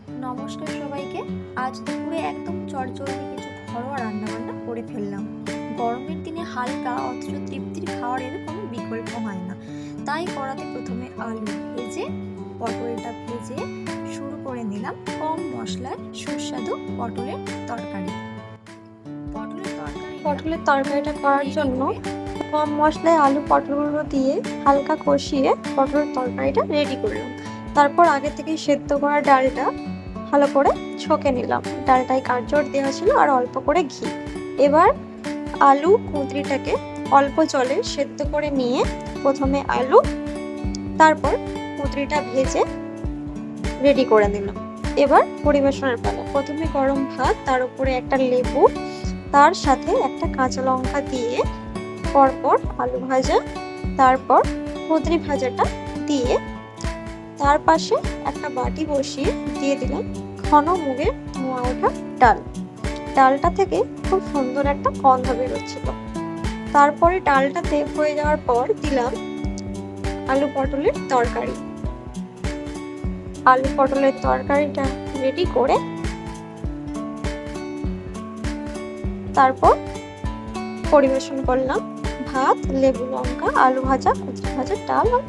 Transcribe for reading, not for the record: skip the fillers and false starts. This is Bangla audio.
নমস্কার সবাইকে। আজ দুপুরে একদম চটজলদি কিছু ঘরোয়া রান্নাবান্না করে ফেললাম। গরমের দিনে হালকা অথচ তৃপ্তির খাবারের কোনো বিকল্প হয় না। তাই কড়াতে প্রথমে আলু ভেজে পটলটা ভেজে শুরু করে নিলাম কম মশলায় সুস্বাদু পটলের তরকারি। পটলের তরকারিটা করার জন্য কম মশলায় আলু পটলগুলো দিয়ে হালকা কষিয়ে পটলের তরকারিটা রেডি করলাম। তারপর আগে থেকে সেদ্ধ করা ডালটা ভালো করে ছকে নিলাম। ডালটায় কাঁচড় দেওয়া ছিল আর অল্প করে ঘি। এবার আলু কুঁদরিটাকে অল্প জলে সেদ্ধ করে নিয়ে প্রথমে আলু তারপর কুঁদরিটা ভেজে রেডি করে নিলাম। এবার পরিবেশনের পালা। প্রথমে গরম ভাত, তার উপরে একটা লেবু, তার সাথে একটা কাঁচা লঙ্কা দিয়ে পরপর আলু ভাজা, তারপর কুঁদরি ভাজাটা দিয়ে তার পাশে একটা বাটি বসিয়ে দিয়ে দিলাম ঘন মুগের ধোঁয়া ওঠা ডাল। ডালটা থেকে খুব সুন্দর একটা গন্ধ বেরোচ্ছিল। তারপরে ডালটাতে হয়ে যাওয়ার পর দিলাম আলু পটলের তরকারি। আলু পটলের তরকারিটা রেডি করে তারপর পরিবেশন করলাম ভাত, লেবু, লঙ্কা, আলু ভাজা, কুঁদরি ভাজা, ডাল আর